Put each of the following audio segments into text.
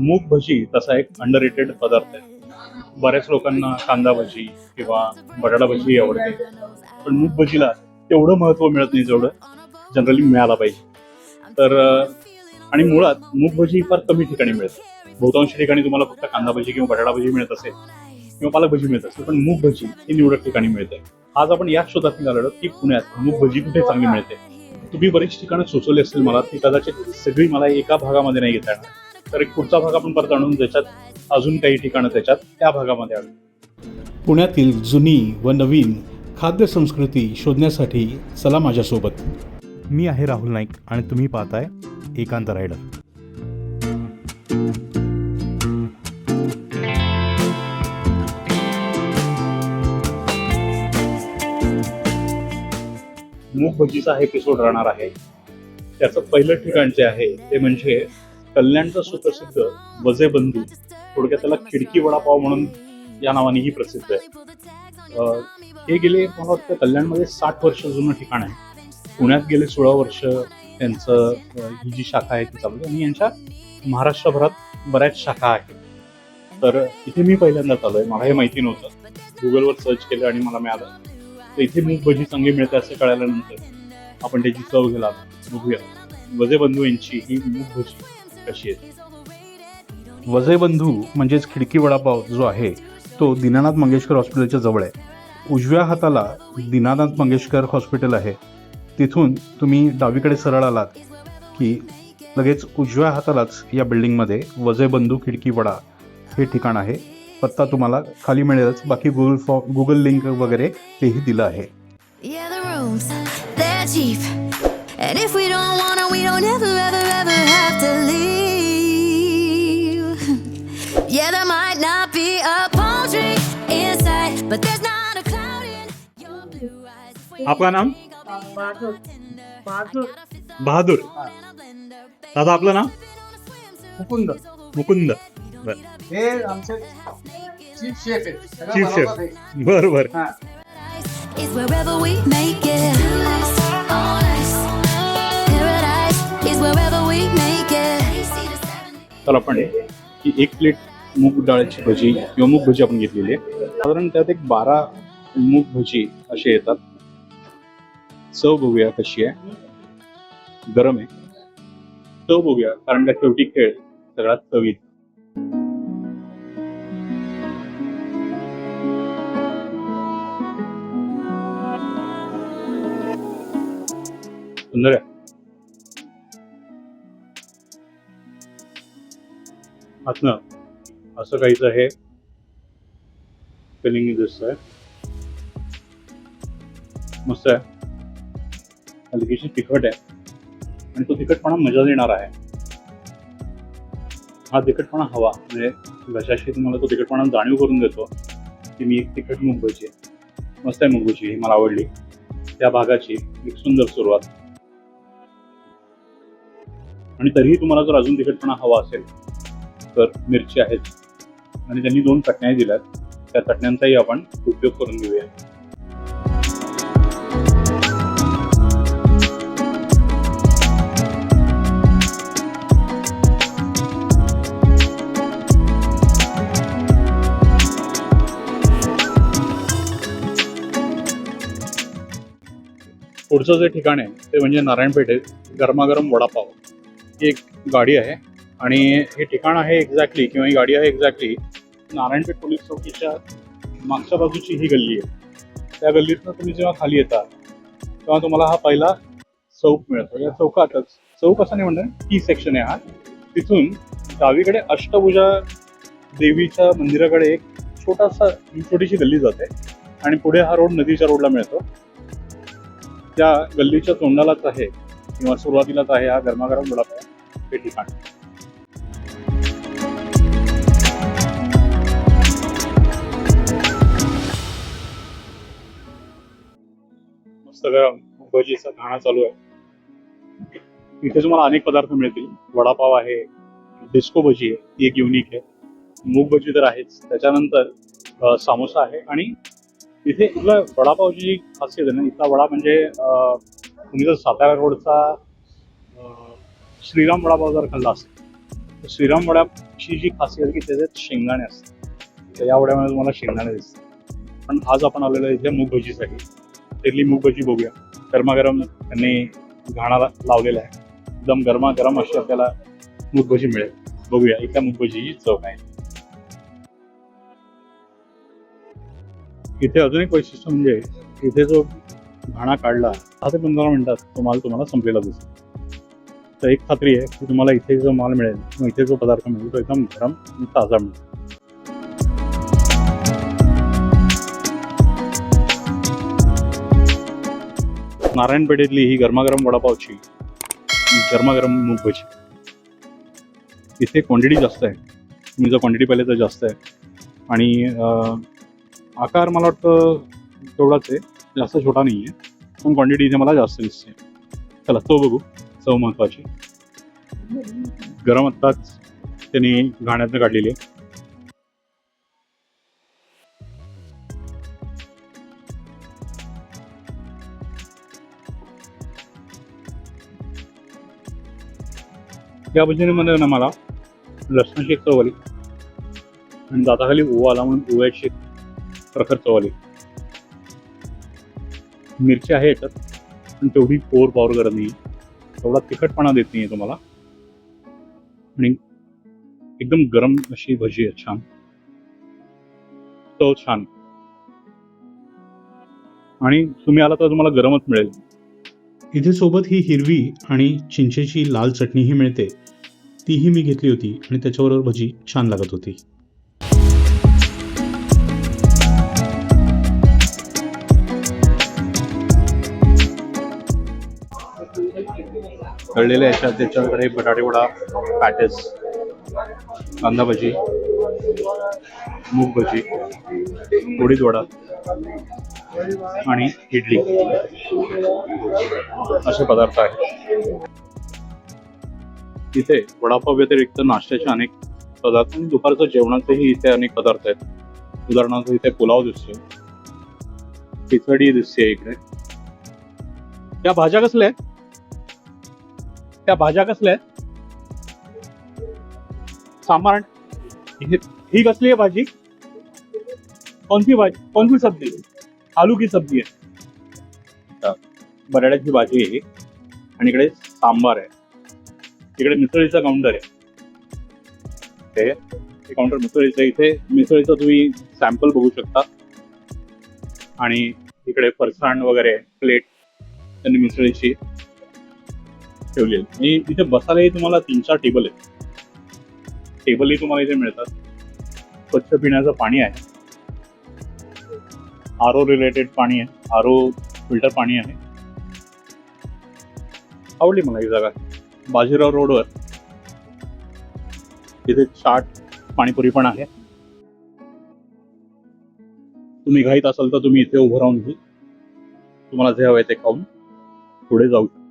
मूग भजी तसा एक अंडररेटेड पदार्थ आहे. बऱ्याच लोकांना कांदा भजी किंवा बटाटा भजी आवडते, पण मूग भजीला तेवढं महत्त्व मिळत नाही जेवढं जनरली मिळाला पाहिजे. तर आणि मुळात मूग भजी फार कमी ठिकाणी मिळते. बहुतांश ठिकाणी तुम्हाला फक्त कांदा भजी किंवा बटाटा भजी मिळत असेल किंवा पालक भजी मिळत असेल, पण मूग भजी ही निवडक ठिकाणी मिळते. आज आपण याच शोधात निघालो की पुण्यात मूग भजी कुठे चांगली मिळते. तुम्ही बरीच ठिकाणं सुचवली असतील मला, ती कदाचित सगळी मला एका भागामध्ये नाही घेता येणार. तर एक पुढचा भाग आपण परत आणून ज्याच्यात अजून काही ठिकाणं त्याच्यात त्या भागामध्ये आणू. पुण्यातील जुनी व नवीन खाद्य संस्कृती शोधण्यासाठी चला माझ्यासोबत. मी आहे राहुल नाईक आणि तुम्ही पाहताय एकांत रायडर. मूग भजीचा हा एपिसोड राहणार आहे. त्याचं पहिलं ठिकाण जे आहे ते म्हणजे कल्याणचं सुप्रसिद्ध वजे बंधू, थोडक्यात त्याला खिडकी वडापाव म्हणून या नावानेही प्रसिद्ध आहे. हे गेले मला वाटतं कल्याणमध्ये 60 वर्ष जुनं ठिकाण आहे. पुण्यात गेले 16 वर्ष त्यांचं ही जी शाखा आहे ती चालू आहे आणि यांच्या महाराष्ट्रभरात बऱ्याच शाखा आहेत. तर इथे मी पहिल्यांदाच आलोय, मला हे माहिती नव्हतं. गुगलवर सर्च केलं आणि मला मिळालं. तर इथे मूग भजी चांगली मिळते असं कळाल्यानंतर आपण त्याची चव घ्यायला बघूया वजे बंधू यांची ही मूग भजी कशी आहे. वजे बंधू म्हणजेच खिडकी वडापाव जो आहे तो दीनानाथ मंगेशकर हॉस्पिटलच्या जवळ आहे. उजव्या हाताला दीनानाथ मंगेशकर हॉस्पिटल आहे. तिथून तुम्ही डावीकडे सरळ आलात की लगेच उजव्या हातालाच या बिल्डिंगमध्ये वजे बंधू खिडकी वडा हे ठिकाण आहे. पत्ता तुम्हाला खाली मिळेलच, बाकी गुगल लिंक वगैरे तेही दिलं आहे. Yeah, the rooms, they're cheap. And if we don't wanna, we don't ever, ever, ever have to leave. Yeah, there might not be a palm tree inside, but there's not a cloud in your blue eyes. आपका नाम? बहादूर. दादा आपलं नाव? मुकुंद. मुकुंद. बर. हे आमचे chief chef आहेत. Chief chef. बर बर. Is wherever we make it. Paradise is wherever we make it. तर आपण ही एक प्लेट मूग डाळीची भजी किंवा मूग भजी आपण घेतलेली आहे. साधारण त्यात एक 12 मूग भजी असे येतात. चव बघूया कशी आहे. गरम आहे. चव बघूया, कारण त्या शेवटी खेळ सगळ्यात चवीत. सुंदर आहे. आतनं असं काहीच आहे फिलिंग दिसत आहे. मस्त आहे. हलकीशी तिखट आहे आणि तो तिखटपणा मजा देणार आहे. हा तिखटपणा हवा म्हणजे घशाशी तुम्हाला तो तिखटपणा जाणीव करून देतो की मी एक तिखट मूग भजी आहे. मस्त आहे मूग भजी, ही मला आवडली. त्या भागाची एक सुंदर सुरुवात. आणि तरीही तुम्हाला जर अजून तिखटपणा हवा असेल तर मिरची आहेत आणि त्यांनी 2 चटण्या दिल्यात. त्या चटण्यांचाही आपण उपयोग करून घेऊया. पुढचं जे ठिकाण आहे ते म्हणजे नारायण पेठेत गरमागरम वडापाव ही एक गाडी आहे. आणि हे ठिकाण आहे एक्झॅक्टली, किंवा ही गाडी आहे एक्झॅक्टली नारायणपेठ पोलीस चौकीच्या मागच्या बाजूची ही गल्ली आहे. त्या गल्लीतनं तुम्ही जेव्हा खाली येता तेव्हा तुम्हाला हा पहिला चौक मिळतो. या चौकातच, चौक असं नाही म्हणतात, टी सेक्शन आहे हा. तिथून डावीकडे अष्टभुजा देवीच्या मंदिराकडे एक छोटीशी गल्ली जाते आणि पुढे हा रोड नदीच्या रोडला मिळतो. त्या गल्लीच्या तोंडालाच आहे किंवा सुरुवातीलाच आहे हा गरमागरम वडापाव हे ठिकाण. मस्त गरम भजीचा खाणा चालू आहे. इथे तुम्हाला अनेक पदार्थ मिळतील. वडापाव आहे, डिस्को भजी आहे, ती एक युनिक आहे. मूग भजी तर आहेच, त्याच्यानंतर समोसा आहे. आणि इथे इथला वडापावची जी खासियत आहे ना, इथला वडा म्हणजे तुम्ही जर सातारा रोडचा श्रीराम वडापाव जर खाल्ला असेल श्रीराम वड्याची जी खासियत की त्याच्यात शेंगदाणे असतात, तर या वड्यामध्ये तुम्हाला शेंगदाणे दिसतात. पण आज आपण आलेलो आहे इथे मूग भजीसाठी. तिथली मूग भजी बघूया. गरमागरम त्यांनी घाणा लावलेला आहे, एकदम गरमागरम अशी आपल्याला मूग भजी मिळेल. बघूया इथल्या मूग भजीची चव काय. इथे अजून एक वैशिष्ट्य म्हणजे इथे जो घाणा काढला 10 ते 15 मिनिटात तो माल तुम्हाला संपलेला दिसतो. तर एक खात्री आहे की तुम्हाला इथे जो माल मिळेल किंवा इथे जो पदार्थ मिळेल तो एकदम गरम आणि ताजा मिळेल. नारायणपेठेतली ही गरमागरम वडापावची गरमागरम मूग भजी. इथे क्वांटिटी जास्त आहे, तुम्ही जर क्वांटिटी पाहिली तर जास्त आहे. आणि आकार मला वाटतं तेवढाच आहे, जास्त छोटा नाही आहे, पण क्वांटिटी इथे मला जास्त दिसते. चला तो बघू. चव महत्त्वाची. गरम आत्ताच त्यांनी घाण्यातनं काढलेली आहे. या भजनीमध्ये ना मला लसणाची एक चव आली आणि दाताखाली ओवा आला म्हणून ओव्याची एक प्रखर चव आली. मिरची आहे याच्यात, पण तेवढी पावर करत नाही, तेवढा तिखटपणा देत नाही तुम्हाला. आणि एकदम गरम अशी भजी आहे, छान चव छान. आणि तुम्ही आला तर तुम्हाला गरमच मिळेल. इथे सोबत ही हिरवी आणि चिंचेची लाल चटणीही मिळते, तीही मी घेतली होती आणि त्याच्याबरोबर भजी छान लागत होती. तळलेल्या याच्यात त्याच्याकडे बटाटे वडा, पॅटेस, कांदा भजी, मूग भजी, उडीद वडा आणि इडली असे पदार्थ आहेत. इथे वडापाव व्यतिरिक्त नाश्त्याचे अनेक पदार्थ आणि दुपारचं जेवणाचेही इथे अनेक पदार्थ आहेत. उदाहरणार्थ इथे पुलाव दिसतोय, खिचडी दिसते इकडे. त्या भाज्या कसल्या आहेत? त्या भाज्या कसल्या आहेत? सांबार. ही कसली आहे भाजी? कोणती भाजी? कोणती सब्जी? आलू की सब्जी आहे? बटाट्याची भाजी आहे आणि इकडे सांबार आहे. इकडे मिसळीचा काउंटर आहे. ते काउंटर मिसळीचं. इथे मिसळीचं तुम्ही सॅम्पल बघू शकता. आणि इकडे फरसाण वगैरे प्लेट त्यांनी मिसळीची ठेवली आहे. आणि इथे बसायलाही तुम्हाला 3-4 टेबल आहेत. टेबलही तुम्हाला इथे मिळतात. स्वच्छ पिण्याचं पाणी आहे, आरो रिलेटेड पाणी आहे, आरो फिल्टर पाणी आहे. आवडली मला ही जागा. बाजीराव रोडवर इथे चाट पाणीपुरी पण आहे. तुम्ही घाईत असाल तर तुम्ही इथे उभं राहून तुम्हाला जे हवंय ते खाऊन पुढे जाऊ शकता.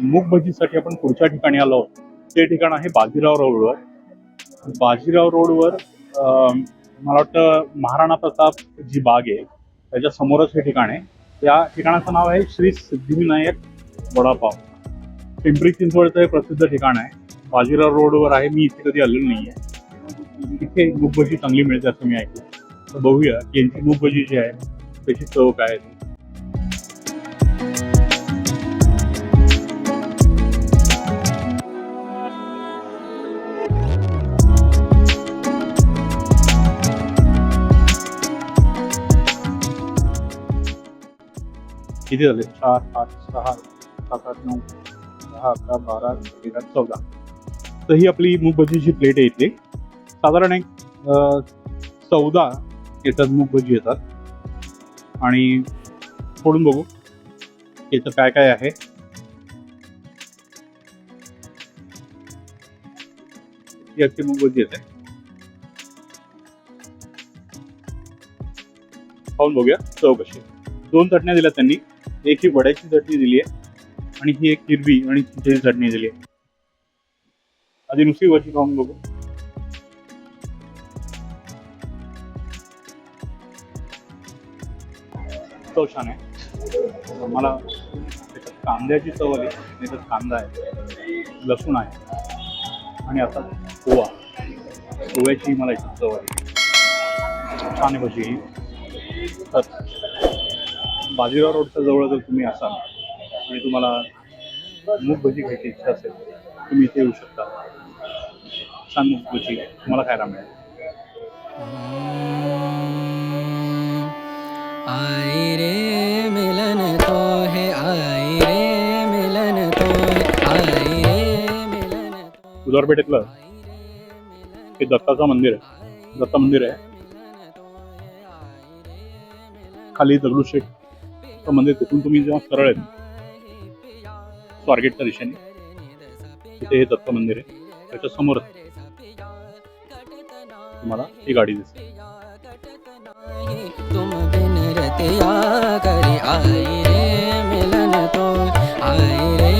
मूग भजीसाठी आपण पुढच्या ठिकाणी आलो आहोत. ते ठिकाण आहे बाजीराव रोडवर. बाजीराव रोडवर मला वाटतं महाराणा प्रताप जी बाग आहे त्याच्या समोरच हे ठिकाण आहे. या ठिकाणाचं नाव आहे श्री सिद्धिविनायक वडापाव. पिंपरी चिंचवडचं हे प्रसिद्ध ठिकाण आहे. बाजीराव रोडवर आहे. मी इथे कधी आलेलो नाही आहे. इथे मूग भजी चांगली मिळते असं मी ऐकलं. तर बघूया की यांची मूग भजी जी आहे त्याची चव काय आहे. किती झाले? 4, 5, 6, 7, 8, 9, 10, 11, 12, 13, 14. तर ही आपली मूग भजीची प्लेट आहे इथली. साधारण एक 14 याच्यात मूग भजी येतात. आणि फोडून बघू याचं काय काय आहे. ही अख्खी मूग भजी येते. खाऊन बघूया चव कशी. 2 चटण्या दिल्या त्यांनी. एक ही वड्याची चटणी दिली आहे आणि ही एक हिरवी आणि चिंचेची चटणी दिली आहे. आधी नुसती भजी खाऊन बघू. चव छान आहे. मला त्याच्यात कांद्याची चव आली. त्याच्यात कांदा आहे, लसूण आहे, आणि आता गोवा, गोव्याची मला इथे चव आहे. छान आहे भजी. तर बाजीराव रोडच्या जवळ जर तुम्ही असाल आणि तुम्हाला मूग भजी खायची इच्छा असेल तुम्ही इथे येऊ शकता. छान मूग भजी तुम्हाला खायला मिळेल. आई रे मिलन तो है, आई रे मिलन तो है, आई रे मिलन तो. उदारपेठेतलं हे दत्ताचं मंदिर आहे. दत्त मंदिर आहे. खाली दगडूशेठ मंदिर, तिथून तुम्ही जेव्हा सरळ आहेत स्वारगेटच्या दिशेने, तिथे हे दत्त मंदिर आहे. त्याच्या समोर तुम्हाला ही गाडी दिसते. तुम बिन रतिया करी, आई रे मिलन तो, आई रे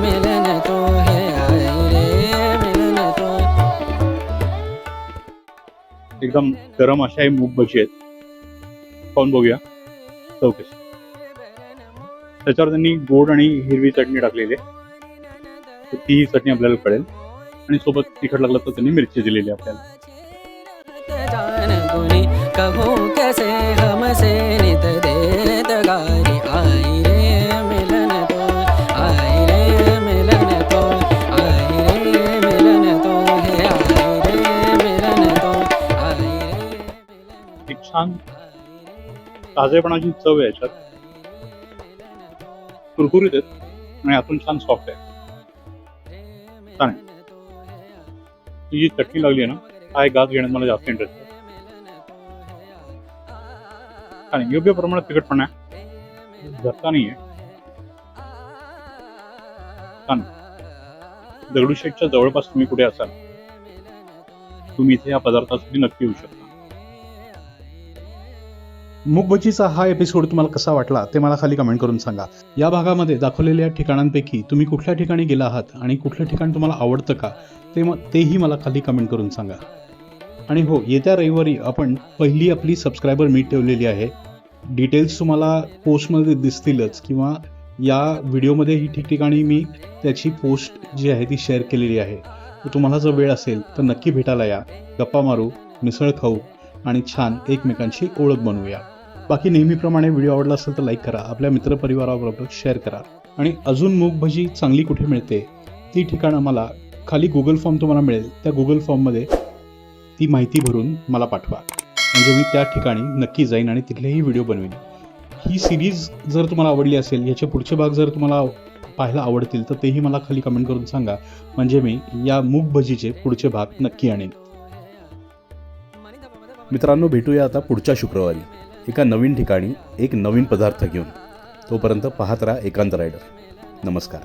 मिलन तो है, आई रे मिलन तो. एकदम गरम अशा हे मूग भजी आहेत. खाऊन बघूया चव कशी. त्याच्यावर त्यांनी गोड आणि हिरवी चटणी टाकलेली आहे. तर ती चटणी आपल्याला कळेल. आणि सोबत तिखट लागलं तर त्यांनी मिरची दिलेली आहे आपल्याला. जान गुनी कहूँ कैसे हमसे नित देत गारी, आई रे मिलन तो, आई रे मिलन तो, आई रे मिलन तो है, आई रे मिलन तो, आई रे मिलन. एक छान ताजेपणाची चव आहे याच्यात. कुरकुरीत आहेत आणि आतून छान सॉफ्ट आहे. छान आहे. ती जी चटणी लागली आहे ना, हा एक घास घेण्यात मला जास्त इंटरेस्ट आहे. आणि योग्य प्रमाणात तिखटपणा आहे, झटका नाही आहे. छान. दगडूशेठच्या जवळपास तुम्ही कुठे असाल तुम्ही इथे या पदार्थासाठी नक्की येऊ शकता. मूग भजीचा हा एपिसोड तुम्हाला कसा वाटला ते मला खाली कमेंट करून सांगा. या भागामध्ये दाखवलेल्या ठिकाणांपैकी तुम्ही कुठल्या ठिकाणी गेला आहात आणि कुठलं ठिकाण तुम्हाला आवडतं का तेही मला खाली कमेंट करून सांगा. आणि हो, येत्या रविवारी आपण पहिली आपली सबस्क्रायबर मीट ठेवलेली आहे. डिटेल्स तुम्हाला पोस्टमध्ये दिसतीलच किंवा या व्हिडिओमध्येही ठिकठिकाणी मी त्याची पोस्ट जी आहे ती शेअर केलेली आहे. तर तुम्हाला जर वेळ असेल तर नक्की भेटायला या, गप्पा मारू, मिसळ खाऊ आणि छान एकमेकांची ओळख बनवूया. बाकी नेहमीप्रमाणे व्हिडिओ आवडला असेल तर लाईक करा, आपल्या मित्रपरिवाराबरोबर शेअर करा. आणि अजून मूग भजी चांगली कुठे मिळते ती ठिकाणं मला खाली गुगल फॉर्म तुम्हाला मिळेल, त्या गुगल फॉर्ममध्ये ती माहिती भरून मला पाठवा. म्हणजे मी त्या ठिकाणी नक्की जाईन आणि तिथलेही व्हिडिओ बनवेन. ही सिरीज जर तुम्हाला आवडली असेल, याचे पुढचे भाग जर तुम्हाला पाहायला आवडतील तर तेही मला खाली कमेंट करून सांगा. म्हणजे मी या मूग भजीचे पुढचे भाग नक्की आणेन. मित्रांनो, भेटूया आता पुढच्या शुक्रवारी एका नवीन ठिकाणी एक नवीन पदार्थ घेऊन. तोपर्यंत पाहत राहा एकांत रायडर. नमस्कार.